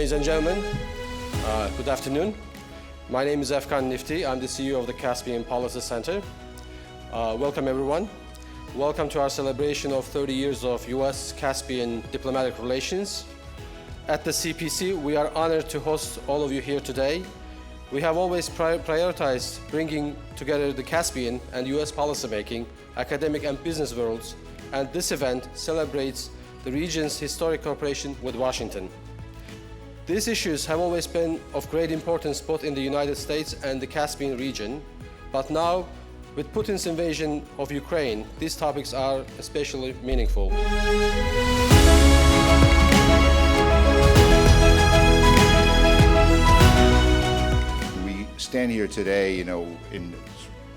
Ladies and gentlemen, good afternoon. My name is Efkan Nifty. I'm the CEO of the Caspian Policy Center. Welcome everyone. Welcome to our celebration of 30 years of U.S. Caspian diplomatic relations. At the CPC, we are honored to host all of you here today. We have always prioritized bringing together the Caspian and U.S. policymaking, academic and business worlds, and this event celebrates the region's historic cooperation with Washington. These issues have always been of great importance both in the United States and the Caspian region, but now, with Putin's invasion of Ukraine, these topics are especially meaningful. We stand here today, in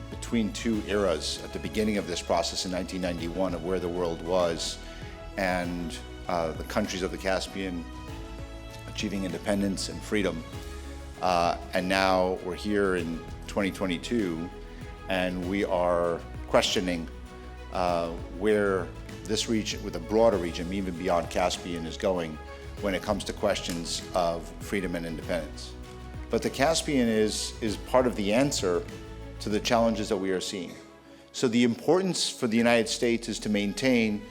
between two eras at the beginning of this process in 1991 of where the world was and the countries of the Caspian achieving independence and freedom. And now we're here in 2022 and we are questioning where this region, with a broader region, even beyond Caspian, is going when it comes to questions of freedom and independence. But the Caspian is part of the answer to the challenges that we are seeing. So the importance for the United States is to maintain,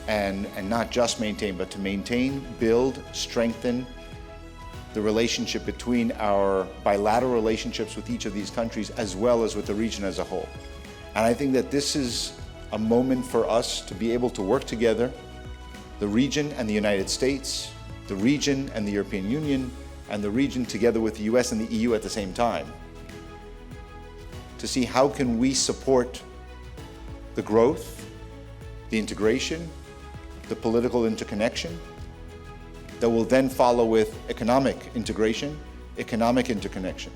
and not just maintain, but to maintain, build, strengthen the relationship between our bilateral relationships with each of these countries as well as with the region as a whole. And I think that this is a moment for us to be able to work together, the region and the United States, the region and the European Union, and the region together with the US and the EU at the same time, to see how can we support the growth, the integration, the political interconnection, that will then follow with economic integration, economic interconnection.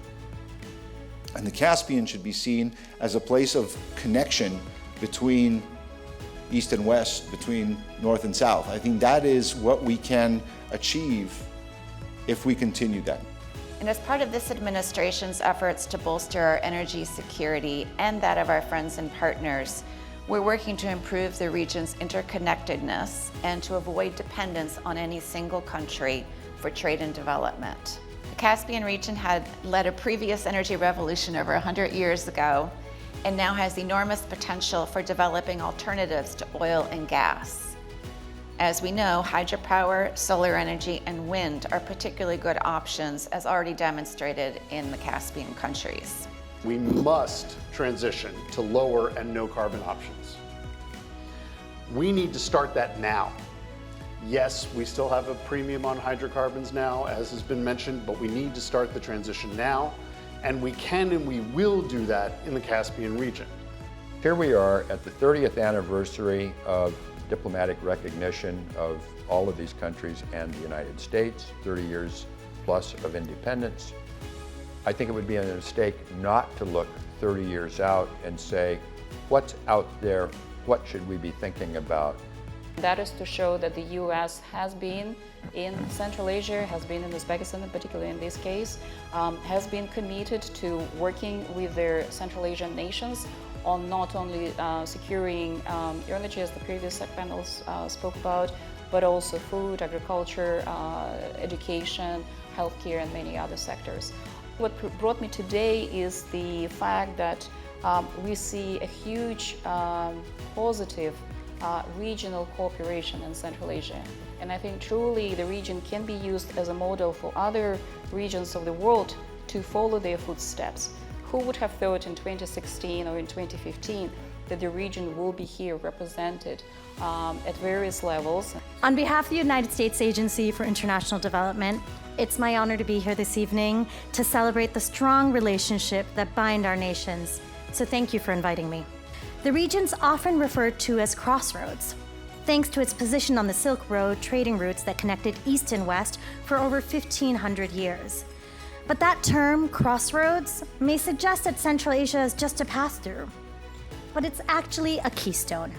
And the Caspian should be seen as a place of connection between East and West, between North and South. I think that is what we can achieve if we continue that. And as part of this administration's efforts to bolster our energy security and that of our friends and partners, we're working to improve the region's interconnectedness and to avoid dependence on any single country for trade and development. The Caspian region had led a previous energy revolution over 100 years ago and now has enormous potential for developing alternatives to oil and gas. As we know, hydropower, solar energy, and wind are particularly good options, as already demonstrated in the Caspian countries. We must transition to lower and no carbon options. We need to start that now. Yes, we still have a premium on hydrocarbons now, as has been mentioned, but we need to start the transition now, and we can and we will do that in the Caspian region. Here we are at the 30th anniversary of diplomatic recognition of all of these countries and the United States, 30 years plus of independence. I think it would be a mistake not to look 30 years out and say, what's out there? What should we be thinking about? That is to show that the U.S. has been in Central Asia, has been in Uzbekistan, particularly in this case, has been committed to working with their Central Asian nations on not only securing energy, as the previous panels spoke about, but also food, agriculture, education, healthcare, and many other sectors. What brought me today is the fact that we see a huge positive regional cooperation in Central Asia. And I think truly the region can be used as a model for other regions of the world to follow their footsteps. Who would have thought in 2016 or in 2015 that the region will be here represented at various levels? On behalf of the United States Agency for International Development, it's my honor to be here this evening to celebrate the strong relationship that bind our nations. So thank you for inviting me. The region's often referred to as crossroads, thanks to its position on the Silk Road trading routes that connected East and West for over 1,500 years. But that term, crossroads, may suggest that Central Asia is just a pass-through, but it's actually a keystone.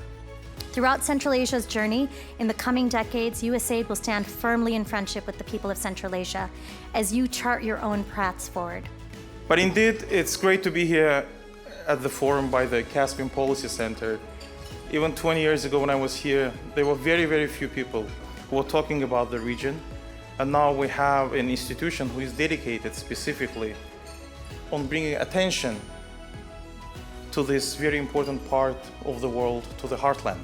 Throughout Central Asia's journey, in the coming decades, USAID will stand firmly in friendship with the people of Central Asia as you chart your own paths forward. But indeed, it's great to be here at the forum by the Caspian Policy Center. Even 20 years ago when I was here, there were very, very few people who were talking about the region. And now we have an institution who is dedicated specifically on bringing attention to this very important part of the world, to the heartland.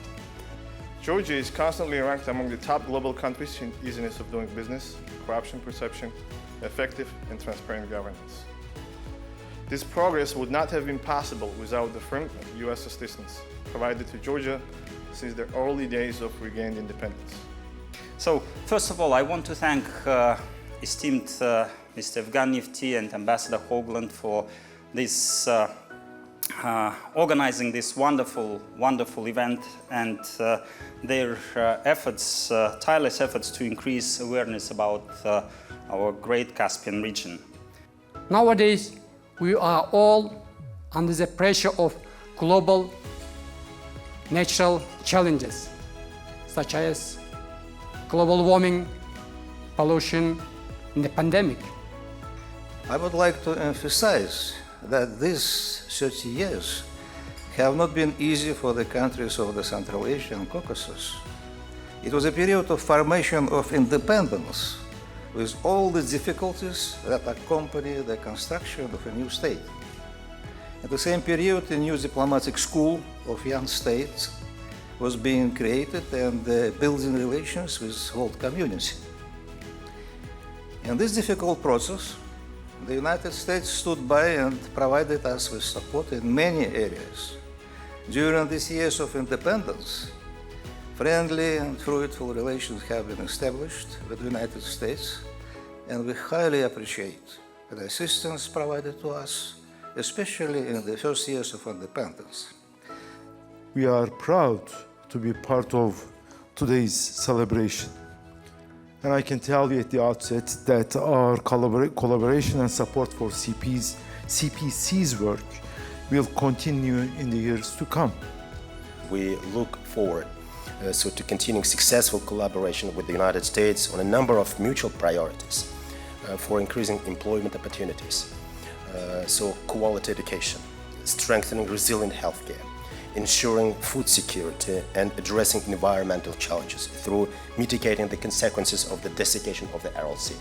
Georgia is constantly ranked among the top global countries in easiness of doing business, corruption perception, effective and transparent governance. This progress would not have been possible without the firm U.S. assistance provided to Georgia since the early days of regained independence. So, first of all, I want to thank esteemed Mr. Evgan Nifty and Ambassador Hoagland for this organizing this wonderful event and their efforts, tireless efforts to increase awareness about our great Caspian region. Nowadays, we are all under the pressure of global natural challenges, such as global warming, pollution, and the pandemic. I would like to emphasize that these 30 years have not been easy for the countries of the Central Asia and Caucasus. It was a period of formation of independence with all the difficulties that accompany the construction of a new state. At the same period, a new diplomatic school of young states was being created and building relations with the world community. In this difficult process, the United States stood by and provided us with support in many areas. During these years of independence, friendly and fruitful relations have been established with the United States, and we highly appreciate the assistance provided to us, especially in the first years of independence. We are proud to be part of today's celebration. And I can tell you at the outset that our collaboration and support for CPC's work will continue in the years to come. We look forward to continuing successful collaboration with the United States on a number of mutual priorities for increasing employment opportunities, quality education, strengthening resilient healthcare, ensuring food security and addressing environmental challenges through mitigating the consequences of the desiccation of the Aral Sea.